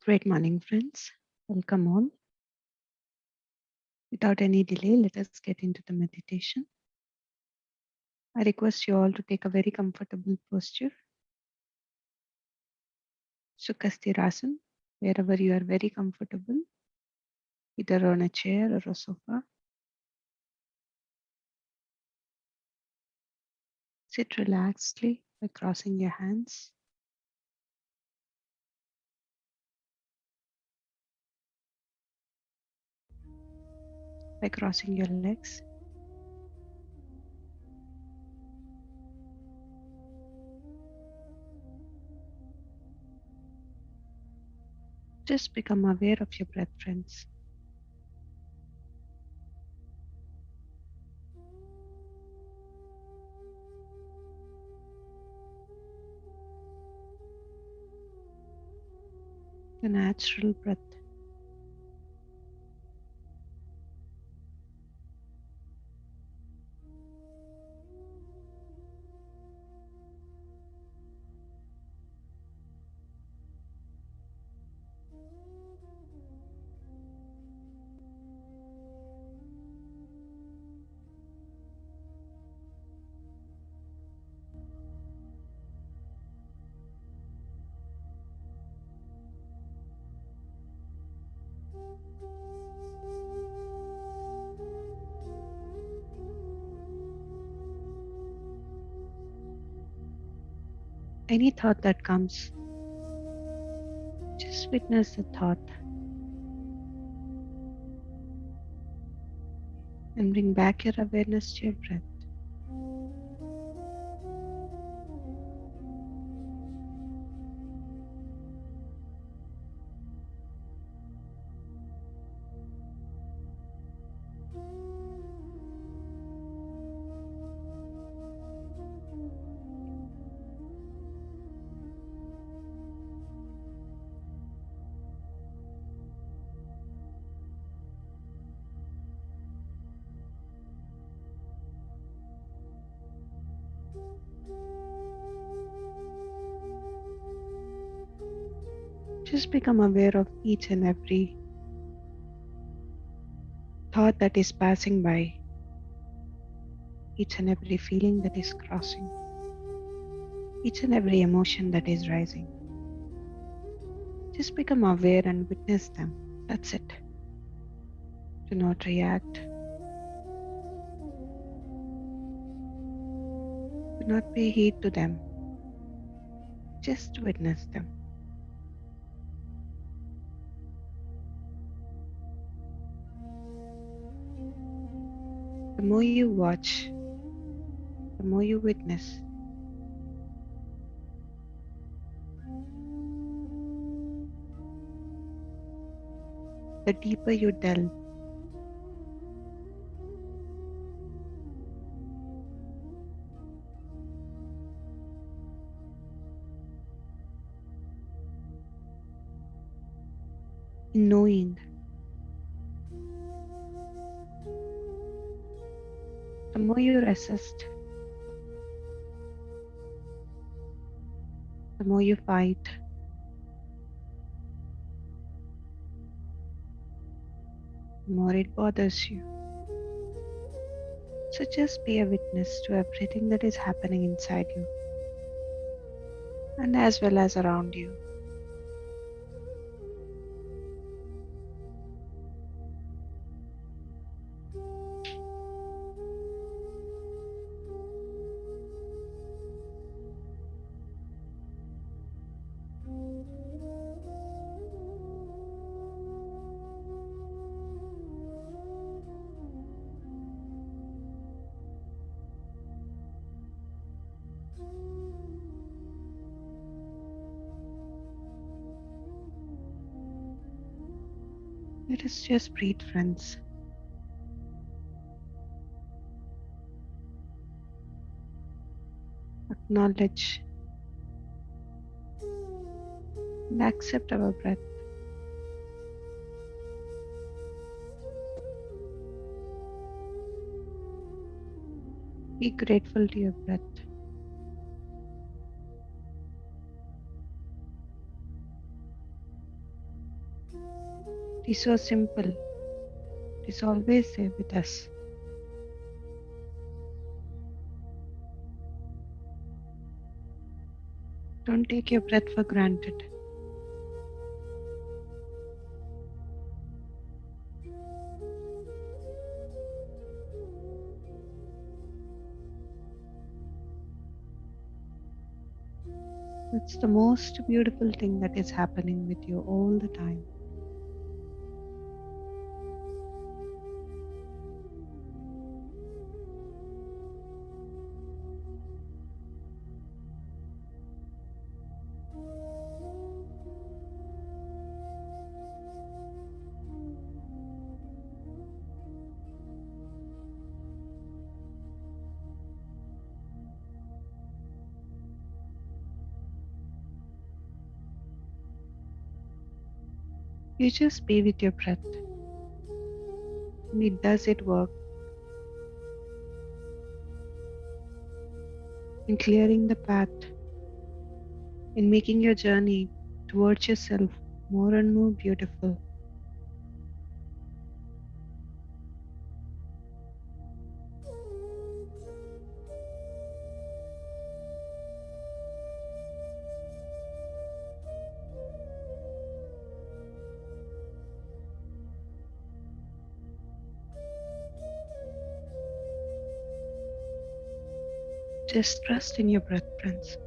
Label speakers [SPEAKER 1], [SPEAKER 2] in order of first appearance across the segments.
[SPEAKER 1] Great morning, friends. Welcome all. Without any delay, let us get into the meditation. I request you all to take a very comfortable posture, Sukhasthirasan, wherever you are very comfortable, either on a chair or a sofa. Sit relaxedly by crossing your hands, by crossing your legs. Just become aware of your breath, friends. The natural breath. Any thought that comes, just witness the thought and bring back your awareness to your breath. Just become aware of each and every thought that is passing by, each and every feeling that is crossing, each and every emotion that is rising. Just become aware and witness them. That's it. Do not react. Do not pay heed to them. Just witness them. The more you watch, the more you witness, the deeper you delve. In knowing, the more you resist, the more you fight, the more it bothers you. So just be a witness to everything that is happening inside you and as well as around you. Let us just breathe, friends. Acknowledge and accept our breath. Be grateful to your breath. It is so simple. It is always there with us. Don't take your breath for granted. That's the most beautiful thing that is happening with you all the time. You just be with your breath, and it does its work in clearing the path, in making your journey towards yourself more and more beautiful. Just trust in your breath, Prince.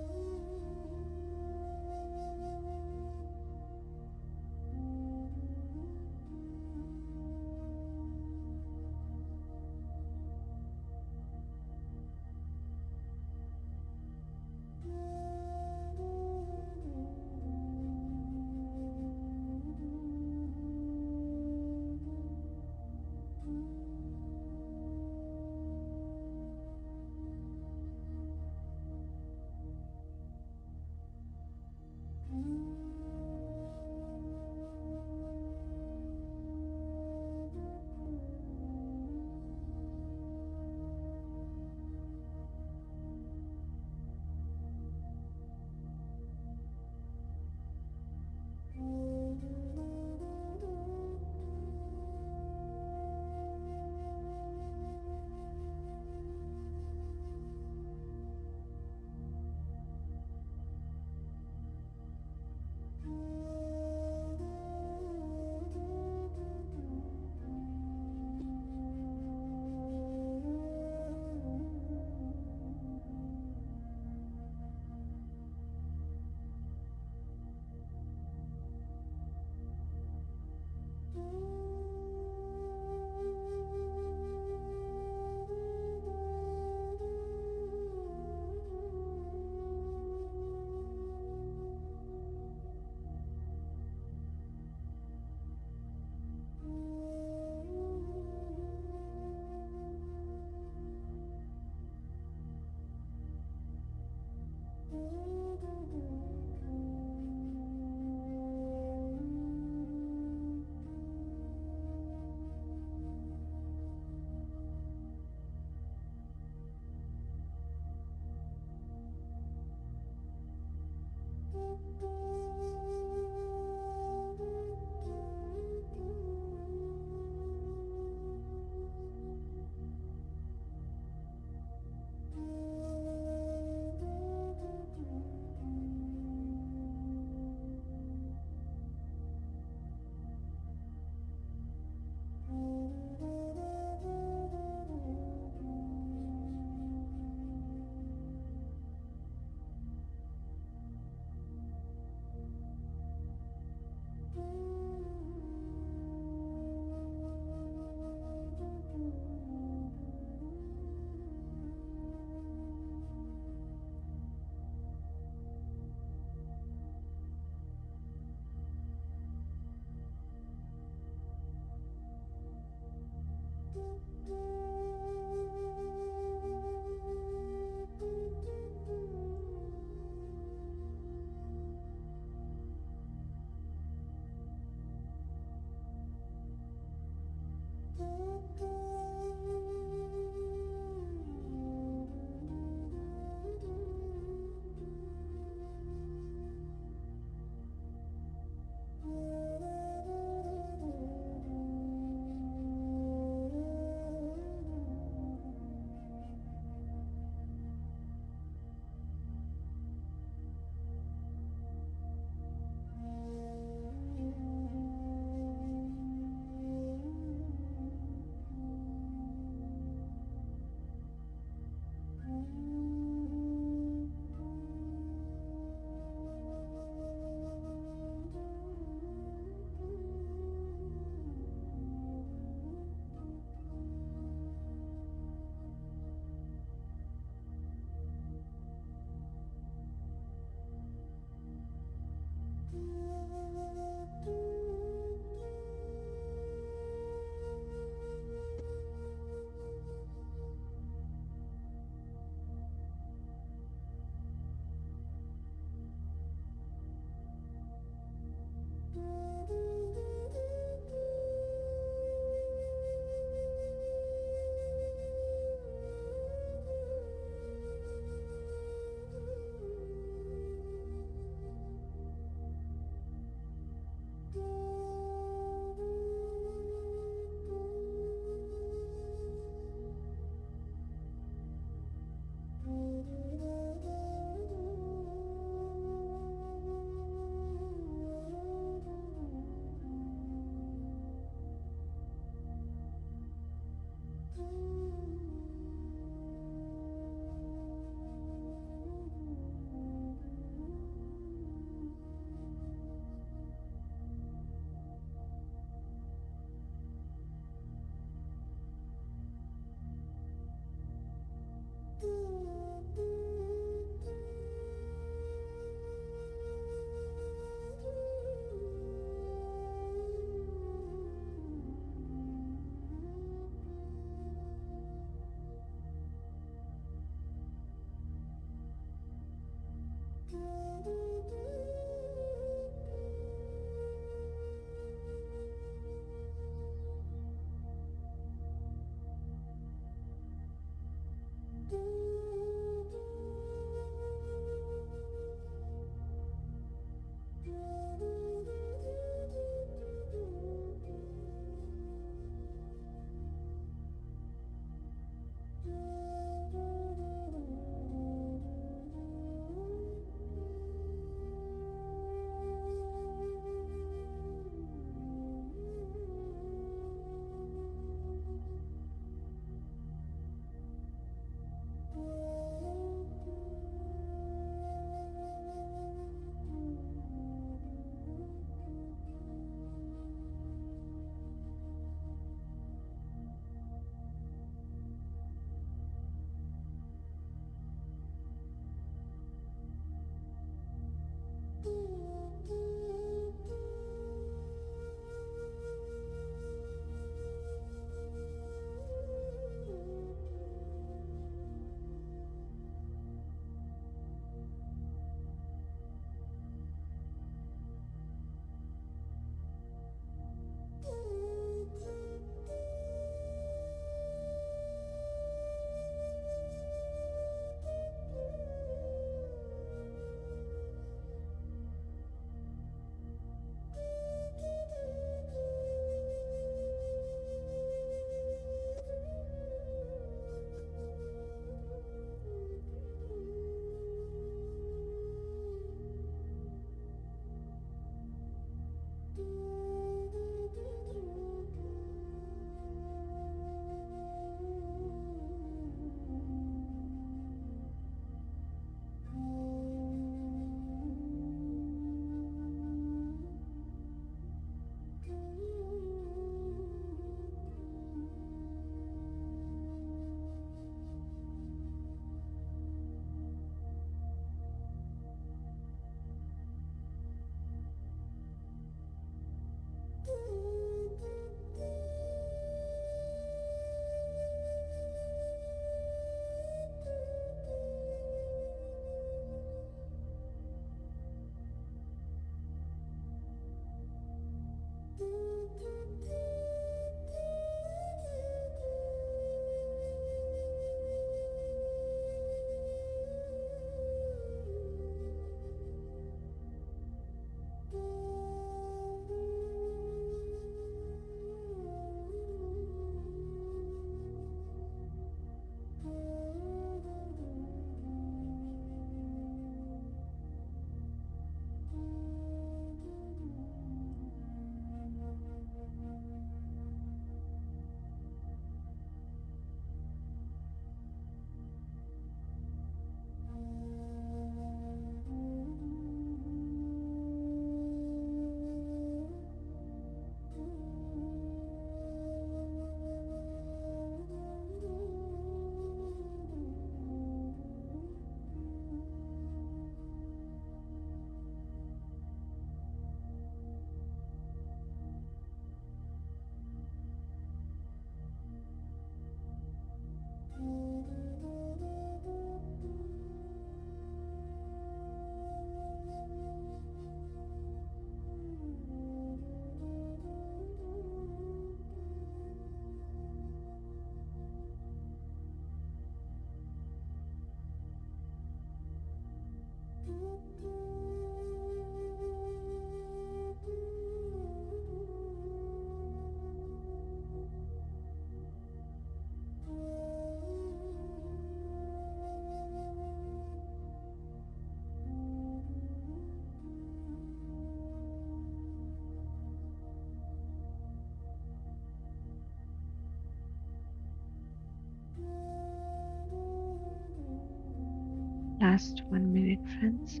[SPEAKER 1] Last 1 minute, friends.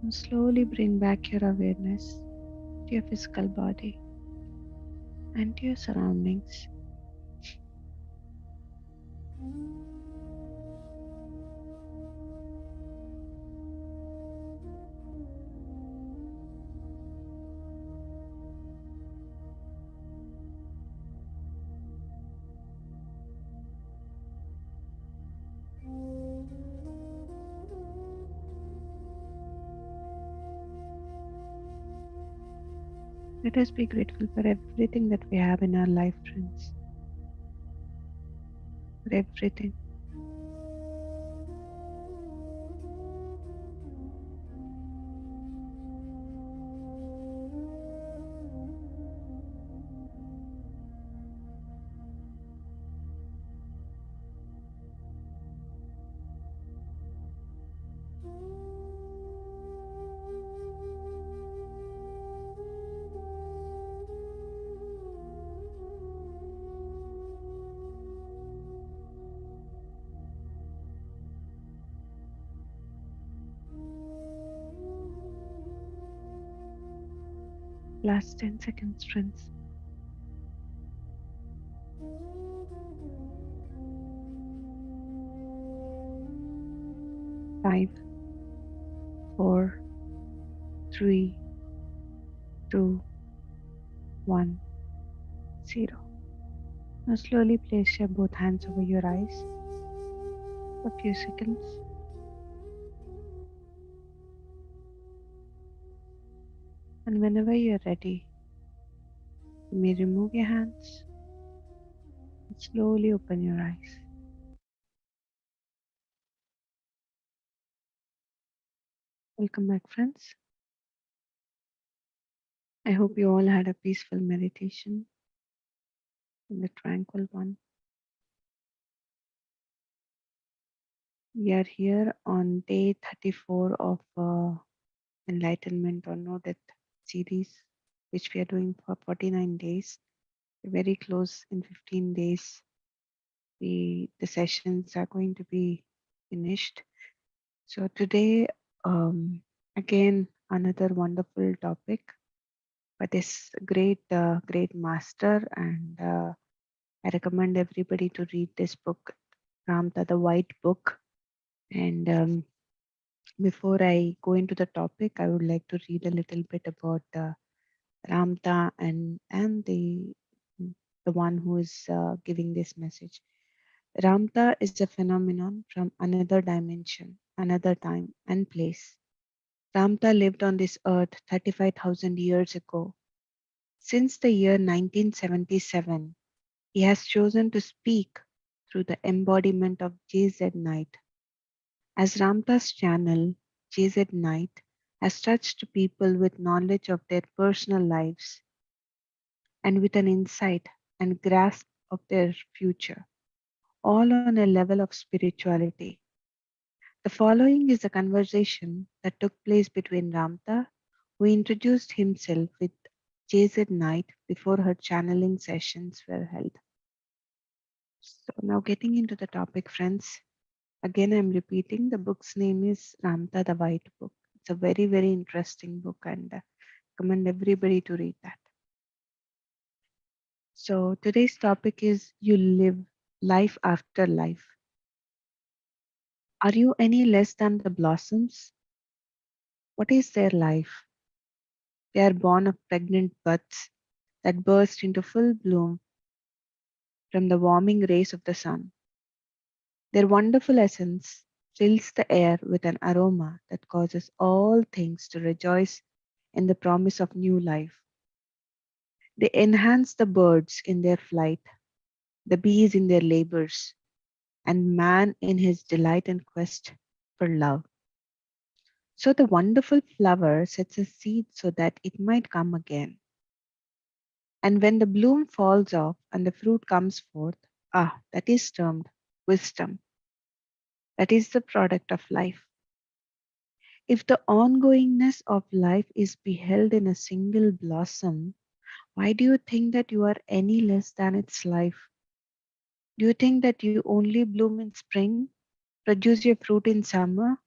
[SPEAKER 1] Now slowly bring back your awareness to your physical body and to your surroundings. Let us be grateful for everything that we have in our life, friends. For everything. Last 10 seconds, friends. 5, 4, 3, 2, 1, 0. Now slowly place your both hands over your eyes for a few seconds. And whenever you're ready, you may remove your hands and slowly open your eyes. Welcome back, friends. I hope you all had a peaceful meditation and a tranquil one. We are here on day 34 of Enlightenment or No Death series, which we are doing for 49 days. We're very close in 15 days. The sessions are going to be finished. So today, again, another wonderful topic by this great master, and I recommend everybody to read this book, Ramtha, the White Book. And before I go into the topic, I would like to read a little bit about Ramtha and the one who is giving this message. Ramtha is a phenomenon from another dimension, another time and place. Ramtha lived on this earth 35,000 years ago. Since the year 1977, he has chosen to speak through the embodiment of JZ Night. As Ramtha's channel, JZ Night has touched people with knowledge of their personal lives and with an insight and grasp of their future, all on a level of spirituality. The following is a conversation that took place between Ramtha, who introduced himself with JZ Night before her channeling sessions were held. So, now getting into the topic, friends. Again, I'm repeating the book's name is Ramtha the White Book. It's a very, very interesting book, and recommend everybody to read that. So, today's topic is You Live Life After Life. Are you any less than the blossoms? What is their life? They are born of pregnant buds that burst into full bloom from the warming rays of the sun. Their wonderful essence fills the air with an aroma that causes all things to rejoice in the promise of new life. They enhance the birds in their flight, the bees in their labors, and man in his delight and quest for love. So the wonderful flower sets a seed so that it might come again. And when the bloom falls off and the fruit comes forth, that is termed wisdom. That is the product of life. If the ongoingness of life is beheld in a single blossom, why do you think that you are any less than its life? Do you think that you only bloom in spring, produce your fruit in summer,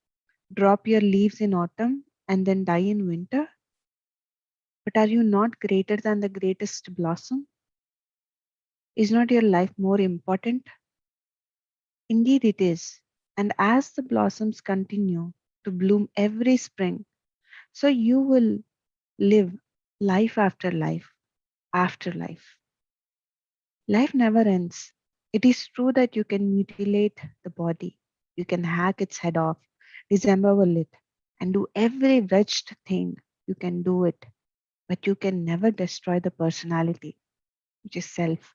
[SPEAKER 1] drop your leaves in autumn, and then die in winter? But are you not greater than the greatest blossom? Is not your life more important? Indeed, it is. And as the blossoms continue to bloom every spring, so you will live life after life after life. Life never ends. It is true that you can mutilate the body, you can hack its head off, disembowel it, and do every wretched thing. You can do it, but you can never destroy the personality, which is self,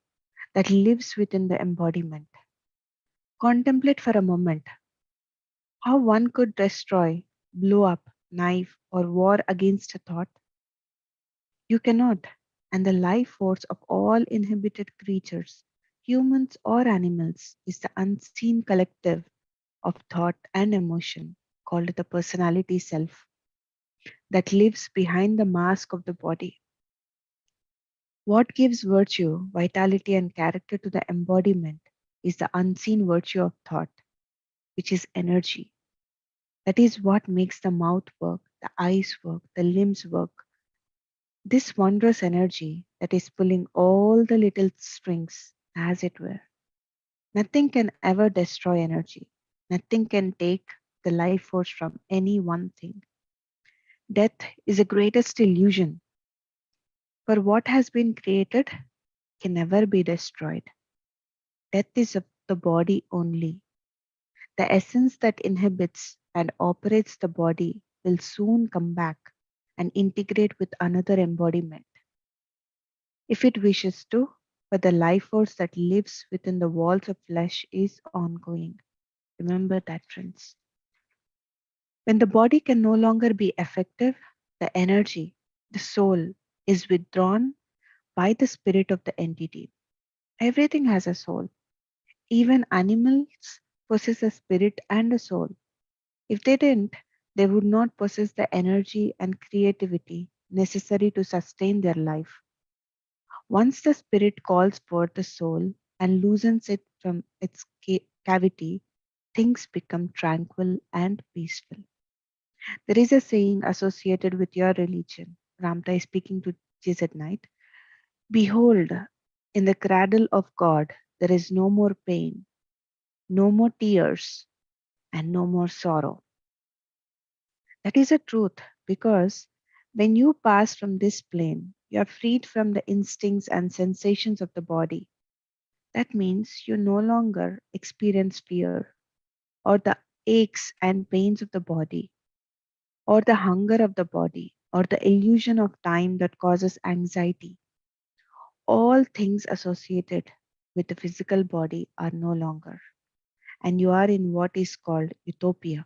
[SPEAKER 1] that lives within the embodiment. Contemplate for a moment how one could destroy, blow up, knife, or war against a thought. You cannot. And the life force of all inhibited creatures, humans or animals, is the unseen collective of thought and emotion called the personality self that lives behind the mask of the body. What gives virtue, vitality, and character to the embodiment is the unseen virtue of thought, which is energy. That is what makes the mouth work, the eyes work, the limbs work. This wondrous energy that is pulling all the little strings, as it were. Nothing can ever destroy energy. Nothing can take the life force from any one thing. Death is the greatest illusion, for what has been created can never be destroyed. Death is of the body only. The essence that inhabits and operates the body will soon come back and integrate with another embodiment if it wishes to, but the life force that lives within the walls of flesh is ongoing. Remember that, friends. When the body can no longer be effective, the energy, the soul, is withdrawn by the spirit of the entity. Everything has a soul. Even animals possess a spirit and a soul. If they didn't, they would not possess the energy and creativity necessary to sustain their life. Once the spirit calls forth the soul and loosens it from its cavity, things become tranquil and peaceful. There is a saying associated with your religion. Ramtha is speaking to Jesus at night. Behold, in the cradle of God, there is no more pain, no more tears, and no more sorrow. That is a truth because when you pass from this plane, you are freed from the instincts and sensations of the body. That means you no longer experience fear or the aches and pains of the body or the hunger of the body or the illusion of time that causes anxiety. All things associated with the physical body are no longer. And you are in what is called utopia.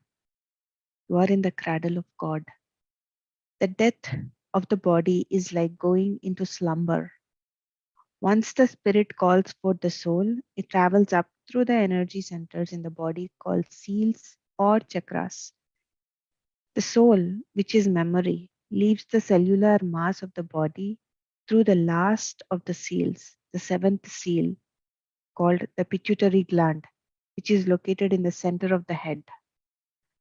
[SPEAKER 1] You are in the cradle of God. The death of the body is like going into slumber. Once the spirit calls for the soul, it travels up through the energy centers in the body called seals or chakras. The soul, which is memory, leaves the cellular mass of the body through the last of the seals, the seventh seal, called the pituitary gland, which is located in the center of the head.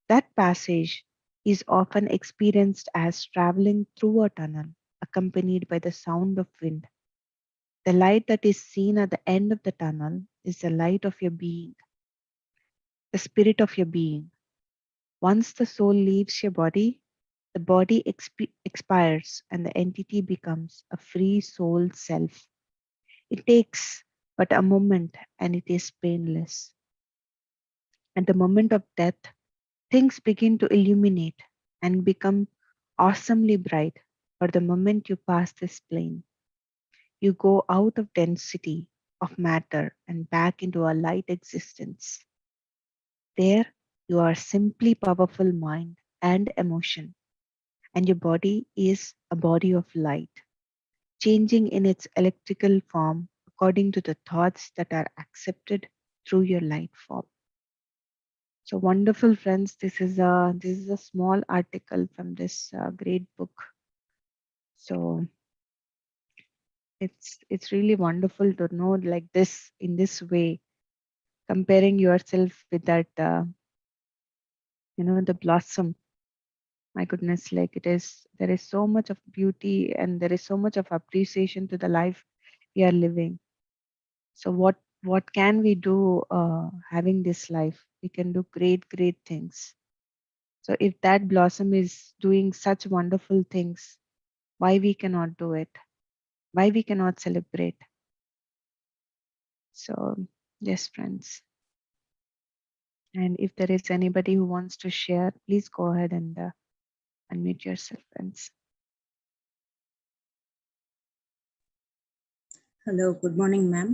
[SPEAKER 1] That passage is often experienced as traveling through a tunnel, accompanied by the sound of wind. The light that is seen at the end of the tunnel is the light of your being, the spirit of your being. Once the soul leaves your body, the body expires and the entity becomes a free soul self. It takes but a moment and it is painless. At the moment of death, things begin to illuminate and become awesomely bright. For the moment you pass this plane, you go out of density of matter and back into a light existence. There, you are simply powerful mind and emotion, and your body is a body of light, changing in its electrical form according to the thoughts that are accepted through your light form. So wonderful, friends. This is a small article from this great book. So it's really wonderful to know like this in this way. comparing yourself with that, the blossom. My goodness, like there is so much of beauty and there is so much of appreciation to the life we are living. So what can we do having this life? We can do great things. So if that blossom is doing such wonderful things, why we cannot do it? Why we cannot celebrate? So yes, friends. And if there is anybody who wants to share, please go ahead and unmute yourself, friends.
[SPEAKER 2] Hello good morning ma'am.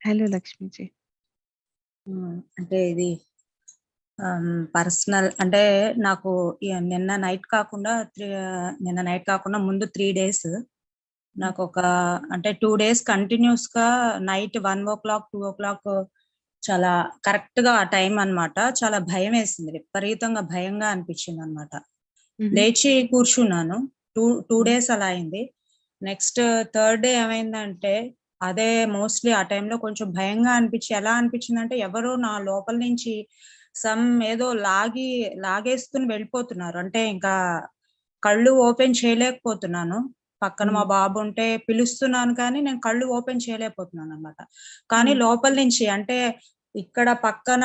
[SPEAKER 1] Hello Lakshmi ji.
[SPEAKER 2] అంటే ఇది personal, అంటే నాకు నిన్న night కాకుండా ముందు 3 days నాకు అంటే 2 days continuous గా నైట్ 1 o'clock 2 o'clock చాలా కరెక్ట్ గా ఆ టైం అన్నమాట. చాలా భయం వేసింది, విపరీతంగా భయంగా అనిపించింది అనమాట. లేచి కూర్చున్నాను. 2 days అలా అయింది. నెక్స్ట్ 3rd day ఏమైందంటే అదే మోస్ట్లీ ఆ టైంలో కొంచెం భయంగా ఎలా అనిపించిందంటే ఎవరో నా లోపల నుంచి ఏదో లాగేసుకుని వెళ్ళిపోతున్నారు. అంటే ఇంకా కళ్ళు ఓపెన్ చేయలేకపోతున్నాను. పక్కన మా బాబు ఉంటే పిలుస్తున్నాను కానీ నేను కళ్ళు ఓపెన్ చేయలేకపోతున్నాను అన్నమాట. కానీ లోపల నుంచి అంటే ఇక్కడ పక్కన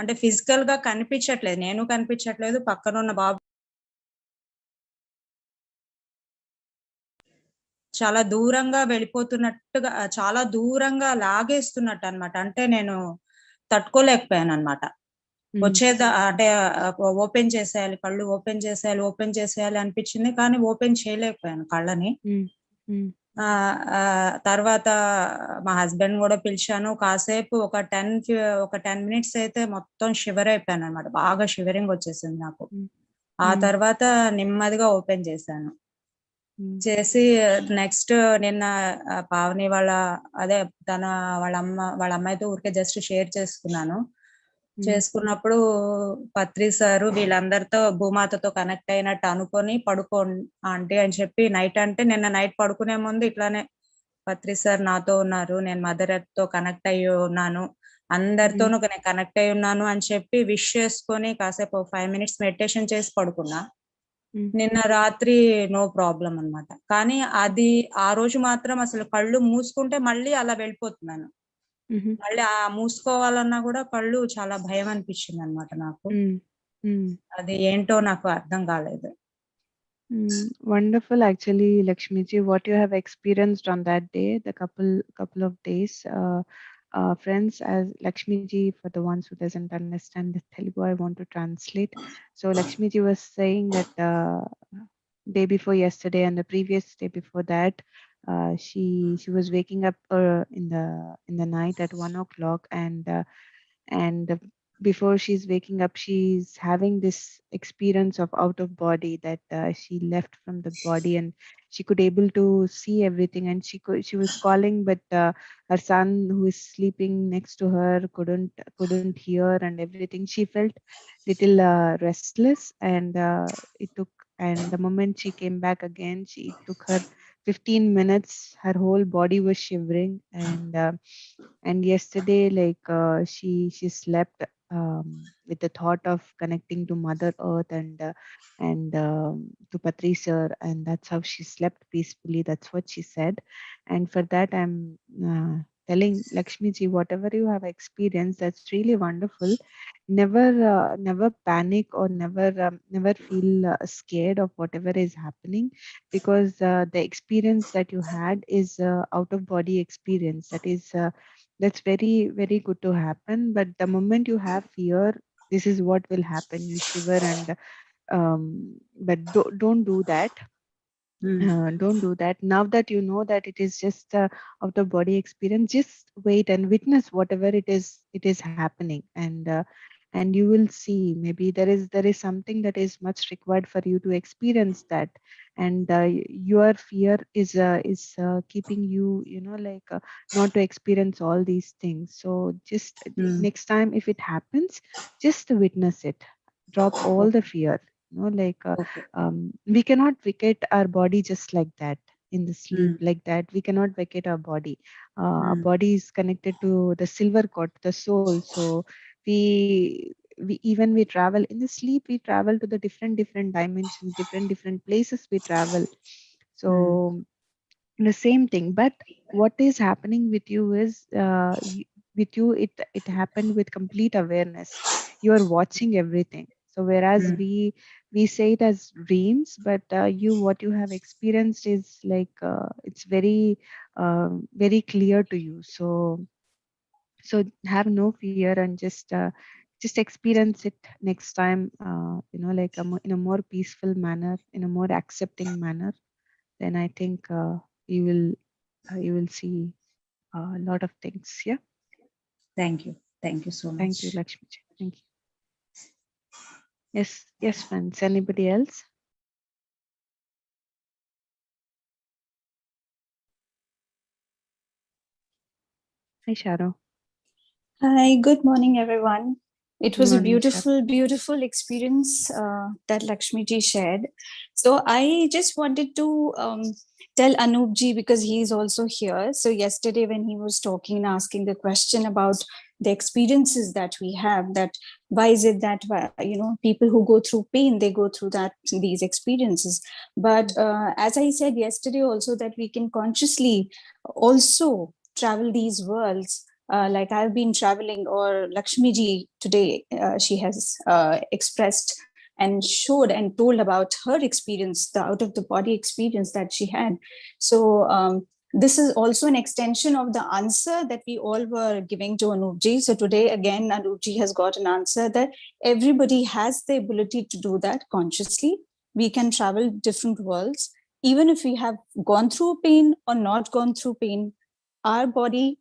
[SPEAKER 2] అంటే ఫిజికల్ గా కనిపించట్లేదు, నేను కనిపించట్లేదు, పక్కన ఉన్న బాబు చాలా దూరంగా వెళ్ళిపోతున్నట్టుగా, చాలా దూరంగా లాగేస్తున్నట్టు అన్నమాట. అంటే నేను తట్టుకోలేకపోయాను అన్నమాట. అంటే ఓపెన్ చేసేయాలి, కళ్ళు ఓపెన్ చేసేయాలి అనిపించింది కానీ ఓపెన్ చేయలేకపోయాను కళ్ళని. తర్వాత మా హస్బెండ్ కూడా పిలిచాను. కాసేపు ఒక 10 minutes అయితే మొత్తం షివర్ అయిపోయాను అనమాట. బాగా షివరింగ్ వచ్చేసింది నాకు. ఆ తర్వాత నెమ్మదిగా ఓపెన్ చేశాను. చేసి నెక్స్ట్ నిన్న పావని వాళ్ళ అమ్మాయితో ఊరికే జస్ట్ షేర్ చేసుకున్నప్పుడు పత్రి సారు వీళ్ళందరితో భూమాతతో కనెక్ట్ అయినట్టు అనుకొని పడుకోండి ఆంటీ అని చెప్పి నైట్, అంటే నిన్న నైట్ పడుకునే ముందు ఇట్లానే పత్రి సార్ నాతో ఉన్నారు, నేను మదర్ ఎర్త్ తో కనెక్ట్ అయ్యి ఉన్నాను, అందరితోనూ నేను కనెక్ట్ అయ్యి ఉన్నాను అని చెప్పి విష్ చేసుకొని కాసేపు 5 minutes మెడిటేషన్ చేసి పడుకున్నా. నిన్న రాత్రి నో ప్రాబ్లం అన్నమాట. కానీ అది ఆ రోజు మాత్రం అసలు కళ్ళు మూసుకుంటే మళ్ళీ అలా వెళ్ళిపోతున్నాను. మళ్ళీ మూసుకోవాలన్నా కూడా కళ్ళు చాలా భయం అనిపించింది అన్నమాట నాకు. అది ఏంటో నాకు అర్థం కాలేదు.
[SPEAKER 1] Wonderful, actually, Lakshmiji, what you have experienced on that day, the couple of days. Friends, as Lakshmiji, for the ones who doesn't understand the Telugu, I want to translate. So Lakshmiji was saying that day before yesterday and the previous day before that, she was waking up in the night at 1 o'clock, and before she's waking up, she's having this experience of out of body, that she left from the body and she could able to see everything, and she was calling, but her son who is sleeping next to her couldn't hear and everything. She felt little restless, and and the moment she came back again, it took her 15 minutes. Her whole body was shivering, and yesterday, like she slept with the thought of connecting to Mother Earth and to Patri sir, and that's how she slept peacefully. That's what she said. And for that, I'm telling Lakshmi ji, whatever you have experienced, that's really wonderful. Never panic or never feel scared of whatever is happening, because the experience that you had is out of body experience. That's very good to happen. But the moment you have fear, this is what will happen. You shiver, and but don't do that. Don't do that. Now that you know that it is just out of body experience, just wait and witness whatever it is happening, and you will see, maybe there is something that is much required for you to experience that, and your fear is keeping you, like not to experience all these things. So just next time if it happens, just witness it. Drop all the fear, like we cannot wicket our body just like that. in the sleep like that. We cannot vacate our body. Our
[SPEAKER 2] Mm.
[SPEAKER 1] body is connected to the silver cord, the soul. So we even we travel in the sleep. We travel to the different dimensions, different places. We travel.
[SPEAKER 2] Mm.
[SPEAKER 1] So the same thing, but what is happening with you is with you it happened with complete awareness. You are watching everything. So whereas
[SPEAKER 2] Mm.
[SPEAKER 1] we say it as dreams, but you what you have experienced is like it's very clear to you. So have no fear and just experience it next time, like in a more peaceful manner, in a more accepting manner. Then I think you will see a lot of things. Yeah.
[SPEAKER 2] Thank you. Thank you so
[SPEAKER 1] Thank you,
[SPEAKER 2] much.
[SPEAKER 1] Lakshmi. Thank you. Yes, friends. Anybody else? Hi, Sharo.
[SPEAKER 3] Hi, good morning, everyone. It
[SPEAKER 1] Good
[SPEAKER 3] was a
[SPEAKER 1] morning, Sharo.
[SPEAKER 3] beautiful, beautiful experience that Lakshmi ji shared. So I just wanted to tell Anup ji, because he's also here. So yesterday when he was talking and asking the question about the experiences that we have, that why is it that people who go through pain, they go through these experiences. But as I said yesterday also, that we can consciously also travel these worlds, like I've been traveling, or Lakshmi ji today, she has expressed and showed and told about her experience, the out of the body experience that she had. So this is also an extension of the answer that we all were giving to Anup ji. So today again, Anup ji has got an answer that everybody has the ability to do that consciously. We can travel different worlds, even if we have gone through pain or not gone through pain. Our body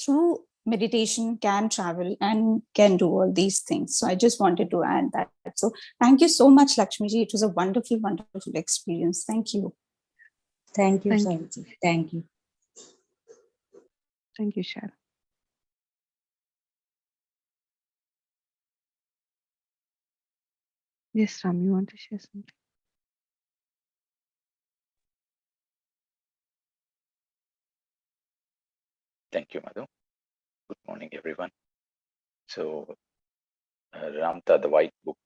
[SPEAKER 3] through meditation can travel and can do all these things. So I just wanted to add that. So thank you so much, Lakshmi ji. It was a wonderful, wonderful experience. Thank you.
[SPEAKER 2] Thank you,
[SPEAKER 1] Thank you.
[SPEAKER 2] Savji. Thank you.
[SPEAKER 1] Thank you, Sharo. Yes, Ram, you want to share something?
[SPEAKER 4] Thank you, Madhu. Good morning, everyone. So, Ramtha, the White Book,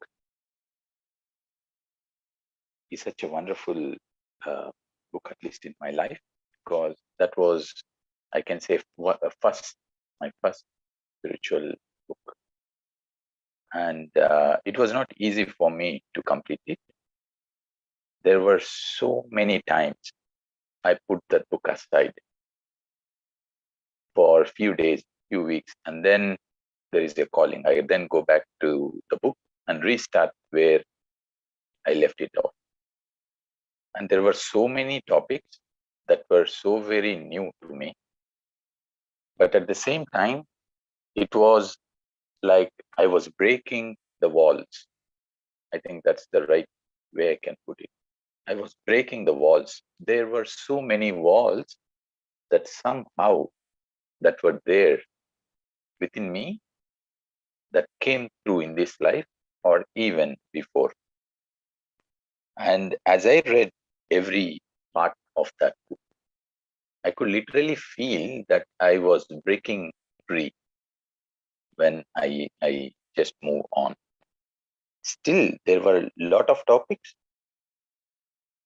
[SPEAKER 4] is such a wonderful book, at least in my life, because that was, I can say, my first spiritual book. And it was not easy for me to complete it. There were so many times I put that book aside for a few days, few weeks, and then there is a calling. I then go back to the book and restart where I left it off. And there were so many topics that were so very new to me. But at the same time, it was like I was breaking the walls. I think that's the right way I can put it. I was breaking the walls. There were so many walls that somehow that were there within me that came through in this life or even before. And as I read every part of that book, I could literally feel that I was breaking free when I just move on. Still, there were a lot of topics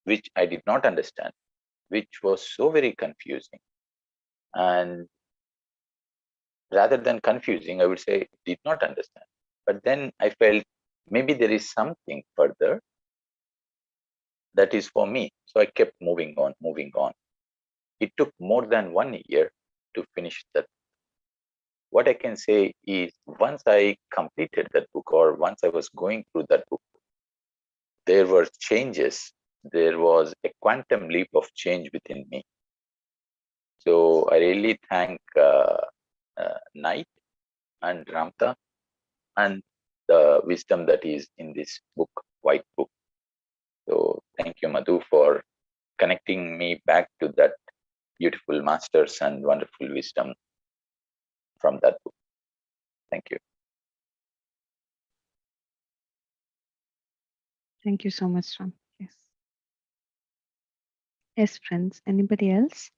[SPEAKER 4] which I did not understand, which was so very confusing. And rather than confusing, I would say did not understand. But then I felt maybe there is something further that is for me. So I kept moving on, moving on. It took more than 1 year to finish that. What I can say is once I completed that book or once I was going through that book, there were changes. There was a quantum leap of change within me. So I really thank Night and Ramtha and the wisdom that is in this book, White Book. So thank you, Madhu, for connecting me back to that beautiful masters and wonderful wisdom from that book. Thank you.
[SPEAKER 1] Thank you so much, Ram. Yes. Yes, friends. Anybody else?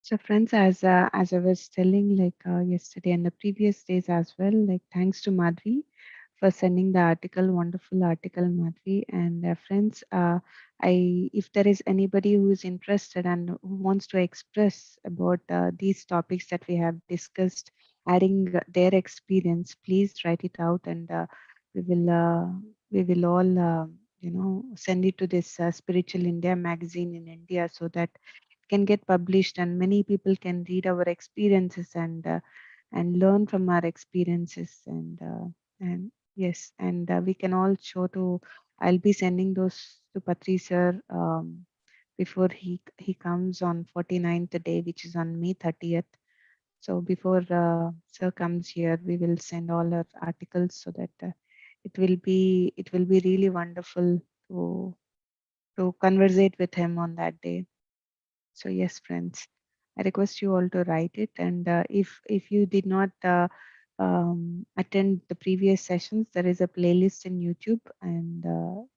[SPEAKER 1] So, friends, as I was telling, like yesterday and the previous days as well, like thanks to Madhvi for sending the article, wonderful article, Madhvi. And friends, if there is anybody who is interested and who wants to express about these topics that we have discussed, adding their experience, please write it out, and we will uh, we will all send it to this Spiritual India magazine in India so that can get published and many people can read our experiences and learn from our experiences and yes, and we can all show to. I'll be sending those to Patri sir before he comes on 49th day, which is on May 30th. So before sir comes here, we will send all our articles so that it will be really wonderful to conversate with him on that day. So yes, friends, I request you all to write it. And if you did not attend the previous sessions, there is a playlist in YouTube, and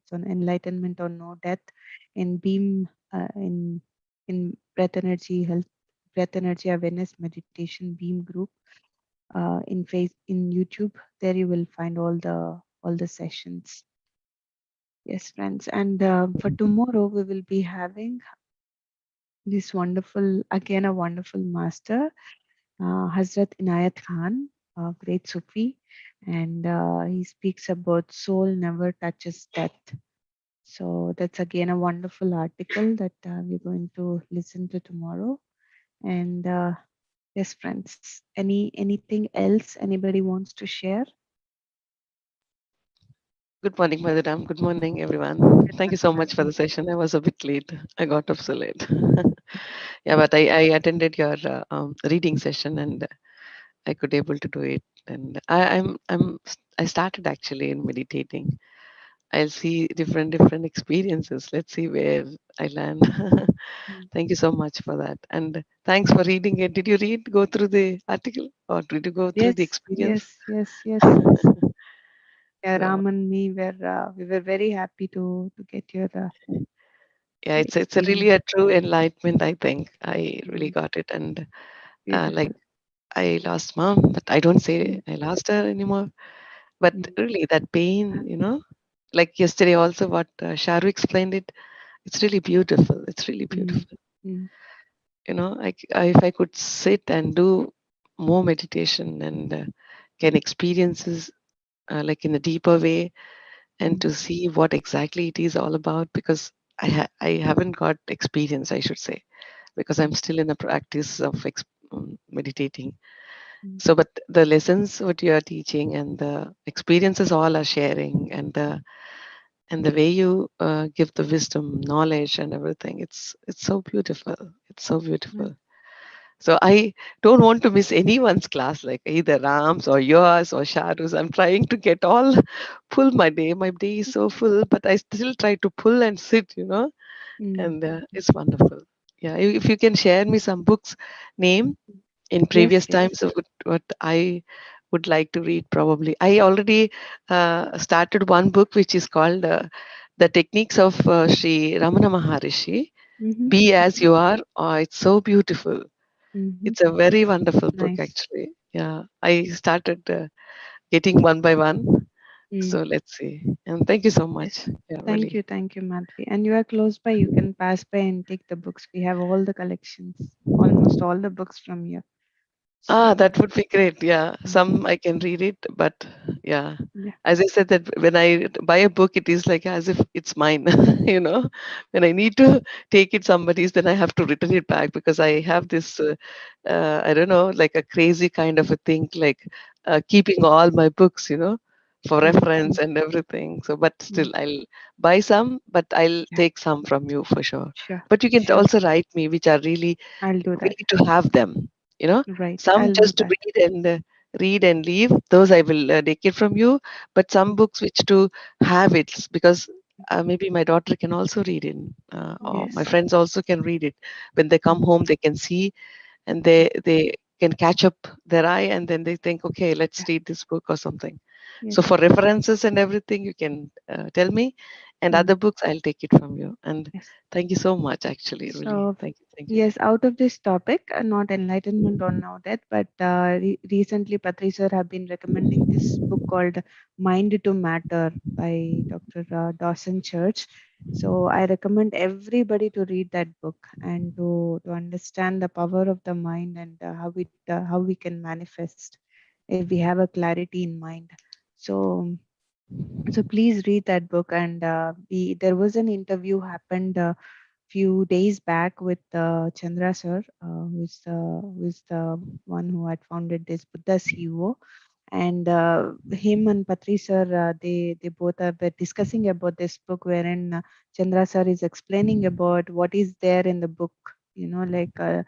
[SPEAKER 1] it's on enlightenment or no death in Beam in breath energy health, breath energy awareness meditation Beam group in YouTube. There you will find all the sessions. Yes, friends, and for tomorrow we will be having this wonderful, again, a wonderful master, Hazrat Inayat Khan, a great Sufi, and he speaks about soul never touches death. So that's again a wonderful article that we're going to listen to tomorrow. And yes, friends, anything else anybody wants to share?
[SPEAKER 5] Good morning, Madhuram. Good morning, everyone.
[SPEAKER 1] Good
[SPEAKER 5] Thank you so
[SPEAKER 1] morning,
[SPEAKER 5] much for
[SPEAKER 1] Madhvi.
[SPEAKER 5] the session. I was a bit late. I got up so late. Yeah, but I attended your reading session and I could able to do it. And I started actually in meditating. I'll see different experiences. Let's see where I land.
[SPEAKER 1] Mm.
[SPEAKER 5] Thank you so much for that. And thanks for reading it. Did you go through the article or did you go through the
[SPEAKER 1] Yes,
[SPEAKER 5] experience?
[SPEAKER 1] yes, yes, yes, yes. Yeah,
[SPEAKER 5] So
[SPEAKER 1] Ram and me were we were very happy to get your
[SPEAKER 5] yeah, it's a really
[SPEAKER 1] experience.
[SPEAKER 5] a true enlightenment. I think I really
[SPEAKER 1] Mm,
[SPEAKER 5] got it, and like
[SPEAKER 1] beautiful.
[SPEAKER 5] I lost mom, but I don't say
[SPEAKER 1] Mm,
[SPEAKER 5] I lost her anymore. But
[SPEAKER 1] mm,
[SPEAKER 5] really, that pain, like yesterday also, what Sharu explained it, it's really beautiful. It's really
[SPEAKER 1] mm,
[SPEAKER 5] beautiful.
[SPEAKER 1] mm,
[SPEAKER 5] If I could sit and do more meditation and can experiences like in a deeper way and
[SPEAKER 1] mm,
[SPEAKER 5] to see what exactly it is all about because I haven't got experience, I should say, because I'm
[SPEAKER 1] mm,
[SPEAKER 5] still in the practice of meditating.
[SPEAKER 1] mm,
[SPEAKER 5] So, but the lessons what you are teaching and the experiences all are sharing and the way you give the wisdom, knowledge, and everything, it's so beautiful. It's so
[SPEAKER 1] mm,
[SPEAKER 5] beautiful. So I don't want to miss anyone's class, like either Ram's or yours or Sharu's. I'm trying to get all full my day. My day is so full, but I still try to pull and sit,
[SPEAKER 1] mm.
[SPEAKER 5] and it's wonderful. Yeah, if you can share me some books name in
[SPEAKER 1] Yes,
[SPEAKER 5] previous
[SPEAKER 1] yes.
[SPEAKER 5] times of what I would like to read. Probably I already started one book which is called The Techniques of Sri Ramana Maharishi.
[SPEAKER 1] Mm-hmm,
[SPEAKER 5] Be as
[SPEAKER 1] mm-hmm,
[SPEAKER 5] you are. Oh, it's so beautiful.
[SPEAKER 1] mm-hmm.
[SPEAKER 5] It's a very wonderful book,
[SPEAKER 1] Nice.
[SPEAKER 5] actually. Yeah, I started getting one by one.
[SPEAKER 1] Mm.
[SPEAKER 5] So let's see. And thank you so
[SPEAKER 1] Yes.
[SPEAKER 5] much. Yeah, really.
[SPEAKER 1] Thank you, Madhvi. And you are close by. You can pass by and take the books. We have all the collections, almost all the books from here.
[SPEAKER 5] Ah,
[SPEAKER 1] So
[SPEAKER 5] that would be great. Yeah,
[SPEAKER 1] mm,
[SPEAKER 5] some I can read it, but yeah,
[SPEAKER 1] yeah.
[SPEAKER 5] as I said, that when I buy a book, it is like as if it's mine. you know, when I need to take it somebody's, then I have to return it back because I have this, I don't know, like a crazy kind of a thing, like keeping all my books, for
[SPEAKER 1] Mm,
[SPEAKER 5] reference
[SPEAKER 1] mm,
[SPEAKER 5] and everything. So, but
[SPEAKER 1] mm.
[SPEAKER 5] still, I'll buy some, but I'll
[SPEAKER 1] Yeah,
[SPEAKER 5] take some from you for sure.
[SPEAKER 1] sure,
[SPEAKER 5] But you can
[SPEAKER 1] sure.
[SPEAKER 5] also write me, which are really
[SPEAKER 1] I'll do
[SPEAKER 5] we
[SPEAKER 1] that.
[SPEAKER 5] need to have them.
[SPEAKER 1] Right.
[SPEAKER 5] Some
[SPEAKER 1] I'll do
[SPEAKER 5] just to
[SPEAKER 1] that.
[SPEAKER 5] read and leave. Those I will take it from you. But some
[SPEAKER 1] Mm,
[SPEAKER 5] books which to have it because maybe my daughter can also read it, or my
[SPEAKER 1] Yes.
[SPEAKER 5] friends also can read it. When they come home, they can see, and they can catch up their eye, and then they think, okay, let's
[SPEAKER 1] Yeah.
[SPEAKER 5] read this book or something. So
[SPEAKER 1] Yes.
[SPEAKER 5] for references and everything, you can tell me, and
[SPEAKER 1] Mm.
[SPEAKER 5] other books I'll take it from you. And
[SPEAKER 1] Yes.
[SPEAKER 5] thank you so much, actually, really.
[SPEAKER 1] So
[SPEAKER 5] Thank you.
[SPEAKER 1] yes, out of this topic, not enlightenment on now that, but recently Patri sir have been recommending this book called Mind to Matter by Dr. Dawson Church. So I recommend everybody to read that book and to understand the power of the mind and how we can manifest if we have a clarity in mind. So so please read that book. And there was an interview happened few days back with Chandra sir, who's the one who had founded this Buddha's Hero. And him and Patri sir, they both are were discussing about this book, wherein Chandra sir is explaining about what is there in the book. You know, like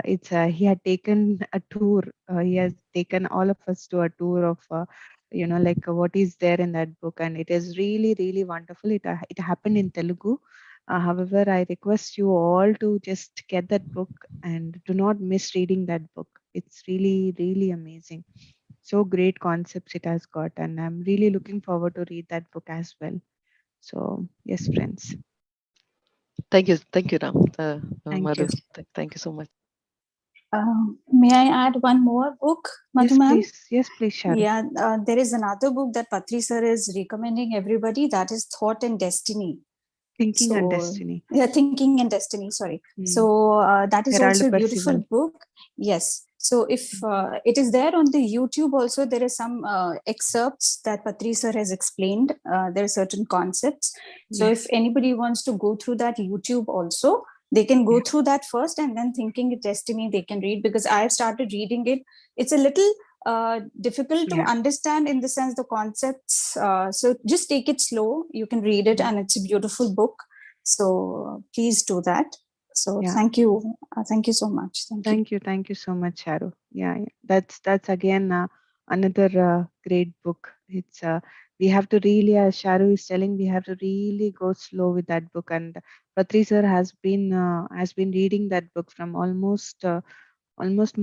[SPEAKER 1] it's he had taken a tour. He has taken all of us to a tour of. Like what is there in that book, and it is really really wonderful. It happened in Telugu. However, I request you all to just get that book and do not miss reading that book. It's really, really amazing. So great concepts it has got, and I'm really looking forward to read that book as well. So yes, friends.
[SPEAKER 5] Thank you, Ram,
[SPEAKER 1] Thank
[SPEAKER 5] Madhu.
[SPEAKER 1] you.
[SPEAKER 5] Thank you so much.
[SPEAKER 3] May I add one more book, Madhu
[SPEAKER 1] Yes,
[SPEAKER 3] ma'am?
[SPEAKER 1] please. Yes, please, Sharu.
[SPEAKER 3] Yeah, there is another book that Patri sir is recommending everybody, that is Thought and Destiny.
[SPEAKER 1] Thinking and
[SPEAKER 3] So
[SPEAKER 1] Destiny.
[SPEAKER 3] yeah, Thinking and Destiny, sorry.
[SPEAKER 1] Hmm.
[SPEAKER 3] So that is
[SPEAKER 1] Herald
[SPEAKER 3] also a beautiful
[SPEAKER 1] Percival.
[SPEAKER 3] book. Yes. So if it is there on the YouTube also, there is some excerpts that Patri sir has explained. There are certain concepts. So if
[SPEAKER 1] Yes.
[SPEAKER 3] anybody wants to go through that YouTube also, they can go
[SPEAKER 1] Yeah.
[SPEAKER 3] through that first, and then Thinking and Destiny they can read, because I have started reading it. It's a little difficult to
[SPEAKER 1] Yeah.
[SPEAKER 3] understand in the sense the concepts. So just take it slow. You can read it,
[SPEAKER 1] Mm.
[SPEAKER 3] and it's a beautiful book. So please do that. So
[SPEAKER 1] Yeah.
[SPEAKER 3] thank you. Thank you so much. Thank you.
[SPEAKER 1] Thank you so much, Sharu. Yeah, yeah. That's again another great book. It's we have to really, as Sharu is telling, we have to really go slow with that book. And Patri sir has been reading that book from almost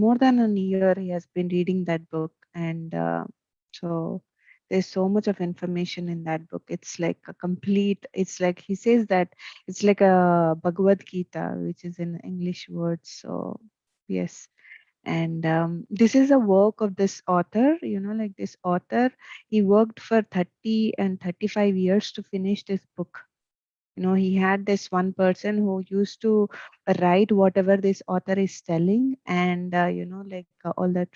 [SPEAKER 1] more than a year. He has been reading that book, and so there's so much of information in that book. It's like a complete. It's like he says that it's like a Bhagavad Gita, which is in English words. So yes. And this is a work of this author. Like this author, he worked for 30 and 35 years to finish this book. He had this one person who used to write whatever this author is telling. And like all the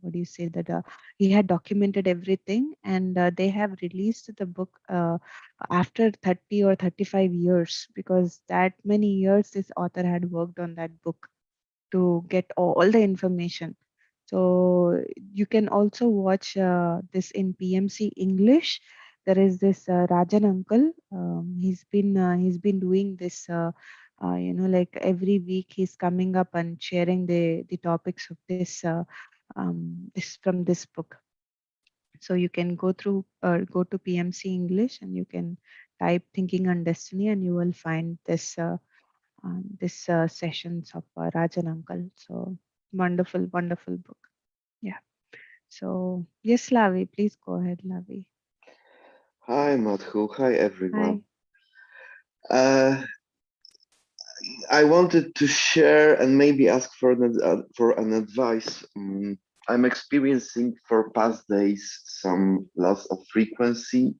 [SPEAKER 1] what do you say, that he had documented everything. And they have released the book after 30 or 35 years, because that many years this author had worked on that book to get all the information. So you can also watch this in PMC English. There is this Rajan uncle. He's been doing this. Like every week he's coming up and sharing the topics of this from this book. So you can go to PMC English, and you can type Thinking on Destiny, and you will find this sessions of Rajan uncle. So wonderful, wonderful book. Yeah. So yes, Lavi, please go ahead, Lavi.
[SPEAKER 6] Hi, Madhu. Hi, everyone.
[SPEAKER 1] Hi.
[SPEAKER 6] Uh, I wanted to share and maybe ask for an advice. I'm experiencing for past days some loss of frequency.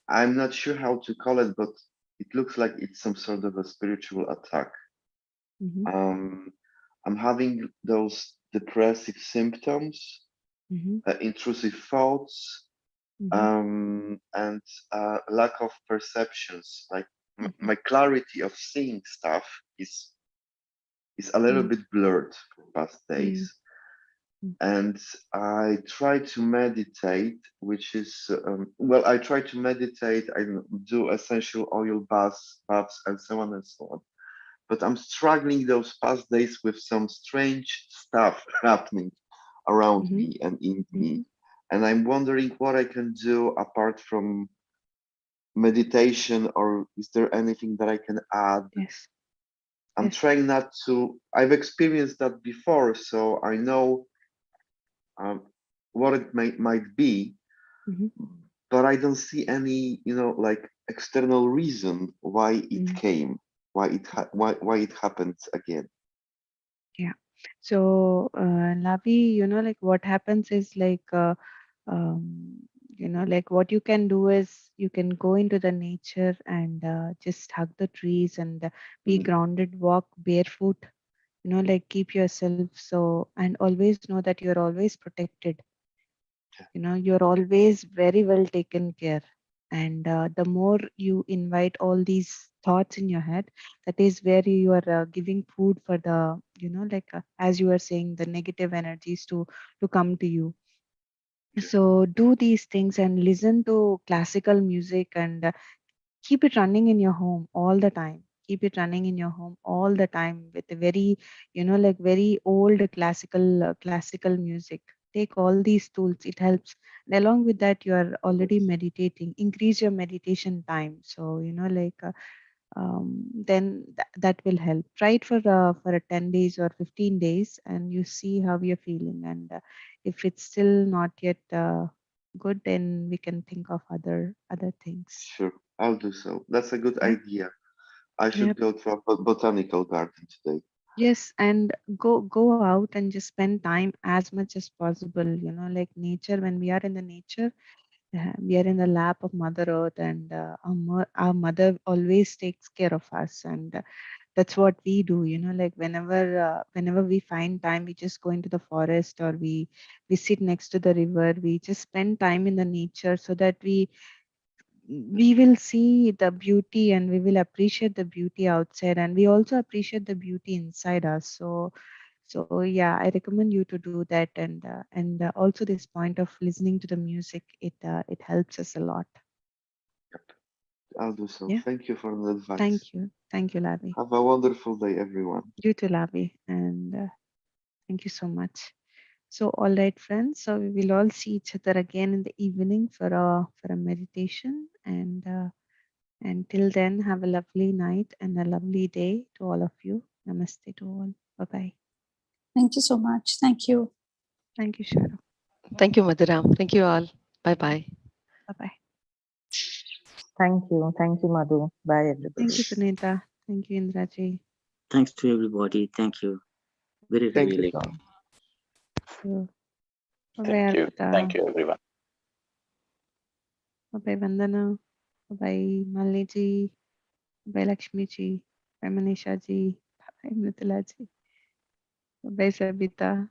[SPEAKER 6] I'm not sure how to call it, but it looks like it's some sort of a spiritual attack.
[SPEAKER 1] Mm-hmm.
[SPEAKER 6] I'm having those depressive symptoms,
[SPEAKER 1] Mm-hmm.
[SPEAKER 6] intrusive thoughts,
[SPEAKER 1] Mm-hmm.
[SPEAKER 6] and lack of perceptions. Like
[SPEAKER 1] Mm-hmm.
[SPEAKER 6] my clarity of seeing stuff is a little bit blurred for past days. And I try to meditate, which is well, I try to meditate. I do essential oil baths, and so on and so on. But I'm struggling those past days with some strange stuff happening around
[SPEAKER 1] Mm-hmm.
[SPEAKER 6] me and in
[SPEAKER 1] Mm-hmm.
[SPEAKER 6] me. And I'm wondering what I can do apart from meditation, or is there anything that I can add?
[SPEAKER 1] Yes.
[SPEAKER 6] I'm
[SPEAKER 1] Yes.
[SPEAKER 6] trying not to. I've experienced that before, so I know what it might be,
[SPEAKER 1] Mhm.
[SPEAKER 6] but I don't see any, like external reason why it came, why it happened again.
[SPEAKER 1] Yeah. So, Lavi, like what happens is like, um, like what you can do is you can go into the nature and just hug the trees and be
[SPEAKER 6] Mm,
[SPEAKER 1] grounded, walk barefoot, like keep yourself so, and always know that you're always protected. You're always very well taken care. And the more you invite all these thoughts in your head, that is where you are giving food for the, like as you were saying, the negative energies to come to you.
[SPEAKER 6] yeah,
[SPEAKER 1] So do these things and listen to classical music and keep it running in your home all the time. Keep it running in your home all the time with a very, like very old classical music. Take all these tools, it helps. And along with that, you are already
[SPEAKER 6] yes,
[SPEAKER 1] meditating. Increase your meditation time. So, then that will help. Try it for a 10 days or 15 days and you see how you're feeling. And if it's still not yet good, then we can think of other things.
[SPEAKER 6] sure, I'll do so. That's a good
[SPEAKER 1] Yeah.
[SPEAKER 6] idea. I
[SPEAKER 1] Yeah.
[SPEAKER 6] should go to a botanical garden today.
[SPEAKER 1] Yes, and go out and just spend time as much as possible. Like nature. When we are in the nature, we are in the lap of Mother Earth, and our mother always takes care of us, and that's what we do. Like whenever we find time, we just go into the forest or we sit next to the river. We just spend time in the nature so that we will see the beauty and we will appreciate the beauty outside, and we also appreciate the beauty inside us. So yeah, I recommend you to do that, and also this point of listening to the music, it helps us a lot.
[SPEAKER 6] Yep, I'll do so.
[SPEAKER 1] Yeah.
[SPEAKER 6] Thank you for the advice.
[SPEAKER 1] Thank you, Lavi.
[SPEAKER 6] Have a wonderful day, everyone.
[SPEAKER 1] You too, Lavi, and thank you so much. So all right, friends, so we will all see each other again in the evening for a meditation, and till then, have a lovely night and a lovely day to all of you. Namaste to all. Bye bye.
[SPEAKER 3] Thank you so much. Thank you.
[SPEAKER 1] Thank you, Sharu.
[SPEAKER 5] Thank you, Madhuram. Thank you all. Bye bye.
[SPEAKER 1] Bye bye.
[SPEAKER 7] Thank you. Thank you, Madhu. Bye,
[SPEAKER 1] Thank
[SPEAKER 7] everybody.
[SPEAKER 1] you, Sunita. Thank you, Indraji.
[SPEAKER 8] Thanks to everybody. Thank you. Very,
[SPEAKER 6] Thank
[SPEAKER 8] really
[SPEAKER 6] you,
[SPEAKER 8] like.
[SPEAKER 6] Tom.
[SPEAKER 1] Bye bye,
[SPEAKER 4] Thank you. Thank
[SPEAKER 1] Arpita.
[SPEAKER 4] you, everyone.
[SPEAKER 1] Bye bye, Vandana. Bye bye, Malini ji. Bye bye, Lakshmi ji. Bye, Manisha ji. Bye bye, Mritula ji. Bye bye, Sabita.